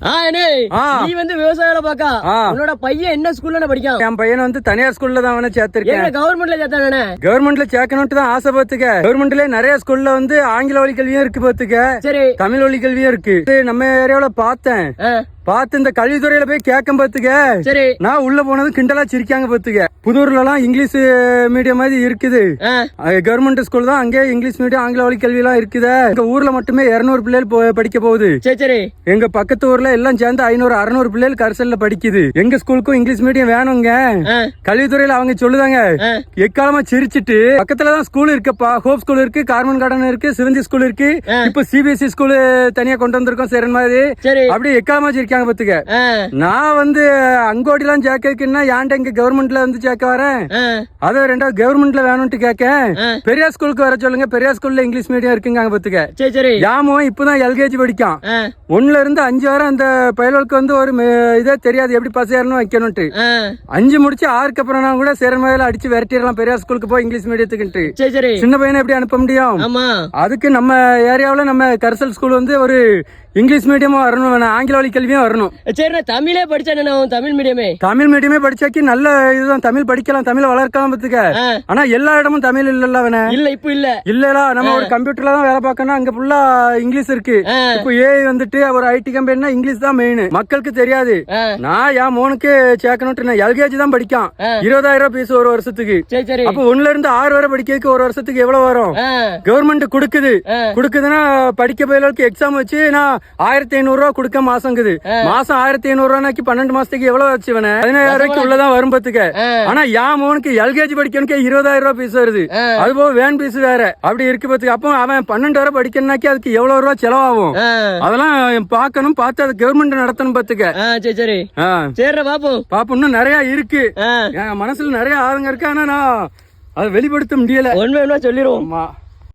நீ வந்து விவசாயில பாக்கா உன்னோட பையன் என்ன ஸ்கூல்ல படிக்கான்? என் பையன் வந்து தனியார் ஸ்கூல்ல தான் அவனை சேர்த்திருக்கேன். கவர்மெண்ட்ல சேர்த்தானே? கவர்மெண்ட்ல சேர்க்கணும்னு தான் ஆசை பாத்துக்க. கவர்மெண்ட்ல நிறைய ஸ்கூல்ல வந்து ஆங்கில வழி கல்வியும் இருக்கு பாத்துக்க. சரி, தமிழ் வழி கல்வியும் இருக்கு. நம்ம ஏரியாவில பார்த்தேன். பார்த்து இந்த கல்வித்துறையில போய் கேட்க பாத்துக்க. சரி, நான் உள்ள போனது கிண்டலா சிரிக்காங்க பாத்துக்க. புதூர்ல எல்லாம் இங்கிலீஷ் மீடியம் மாதிரி இருக்குது. கவர்மெண்ட் ஸ்கூல் தான், அங்கே இங்கிலீஷ் மீடியம் ஆங்கில வழி கல்வி எல்லாம் இருக்குது. எங்க ஊர்ல மட்டுமே 200 பிள்ளைகள் படிக்க போகுது. சரி, எங்க பக்கத்து ஊர்ல எல்லாம் சேர்ந்து 500-600 பிள்ளைகள் கரிசல்ல படிக்குது. எங்க ஸ்கூலுக்கும் இங்கிலீஷ் மீடியம் வேணுங்க. கல்வித்துறையில அவங்க சொல்லுதாங்க. எக்காலமா சிரிச்சிட்டு பக்கத்துலதான் ஸ்கூல் இருக்குப்பா, ஹோப் ஸ்கூல் இருக்கு, கார்மன் கார்டன் இருக்கு, சிவந்தி ஸ்கூல் இருக்கு, இப்ப சிபிஎஸ்இ ஸ்கூல் தனியா கொண்டு வந்திருக்கோம் சேரன் மாதிரி. அப்படி எக்காலமா சிரிக்காங்க பாத்துக்க. நான் வந்து அங்கோடி எல்லாம் சேர்க்கன்னா ஏன்டா இங்க கவர்மெண்ட்ல வந்து சேர்க்க வரேன். அதை ரெண்டாவது கவர்மெண்ட்ல வேணும்னு கேட்க பெரியார் ஸ்கூலுக்கு வர சொல்லுங்க. பெரியார் ஸ்கூல்ல இங்கிலீஷ் மீடியம் இருக்குங்க பாத்துக்க. சரி, யாமோ இப்பதான் எல்கேஜி படிக்கான். 1ல இருந்து 5 வரை அந்த பயலுக்கு வந்து ஒரு இதே தெரியாது எப்படி பஸ் ஏறணும் வைக்கணும்ட்டு. 5 முடிச்சு 6க்கு அப்புறம் கூட சேரன் மாதிரி அடிச்சு விரட்டிடலாம் பெரியார் ஸ்கூலுக்கு போய் இங்கிலீஷ் மீடியத்துக்கு. சின்ன பையனை எப்படி அனுப்ப முடியும்? அதுக்கு நம்ம ஏரியாவில நம்ம கரிசல் ஸ்கூல் வந்து ஒரு இங்கிலீஷ் மீடியமும் வரணும், ஆங்கில வழி கல்வியும் வரணும். சரி, தமிழே படிச்சேன். தமிழ் மீடியமே படிச்சாக்கி நல்ல இதுதான். தமிழ் படிக்கலாம், தமிழ் வளர்க்கலாம் பாத்துக்க. ஆனா எல்லா இடமும் தமிழ் இல்ல. இல்ல இப்ப இல்ல நம்ம ஒரு கம்ப்யூட்டர்ல தான் வேலை பார்க்கணும். அங்க ஃபுல்லா இங்கிலீஷ் இருக்கு. இப்போ ஏஐ வந்துட்டு ஒரு ஐடி கம்பெனினா இங்கிலீஷ் தான் மெயின். மக்களுக்கு தெரியாது. நான் என் மோனுக்கு சேர்க்கணும். எல்கேஜி தான் படிக்கான். 20,000 பீஸ் ஒரு வருஷத்துக்கு. அப்ப 1ல இருந்து 6 வரை படிக்கிறதுக்கு ஒரு வருஷத்துக்கு எவ்வளவு வரும்? கவர்மெண்ட் குடுக்குதுன்னா படிக்க பயிலுக்கு எக்ஸாம் வச்சு நான் 1500 ரூபா கொடுக்க மாசங்குது. மாசம் 1500 ரூபாய்க்கு 12 மாசத்துக்கு எவ்வளவு வச்சு 17,000 உள்ளதான் வரும் பாத்துக்க. ஆனா என் மோனுக்கு எல்கேஜி படிக்கணுக்கு 20,000 ரூபாய் பீஸ் வருது. அது போக வேன் பீஸ் வேற அப்படி இருக்கு பாத்துக்க. அப்போ அவன் 12 வரை படிக்கணும்னாக்கி அதுக்கு எவ்வளவு ரூபா செலவாகும்? அதெல்லாம் பாக்கணும், பார்த்து அது கவர்மெண்ட் நடத்தணும் பாத்துக்க. சரி, பாப்போம். இன்னும் நிறைய இருக்கு, என் மனசுல நிறைய ஆளுங்க இருக்கு. ஆனா நான் அதை வெளிப்படுத்த முடியல. ஒண்ணு சொல்லிடுவோம்.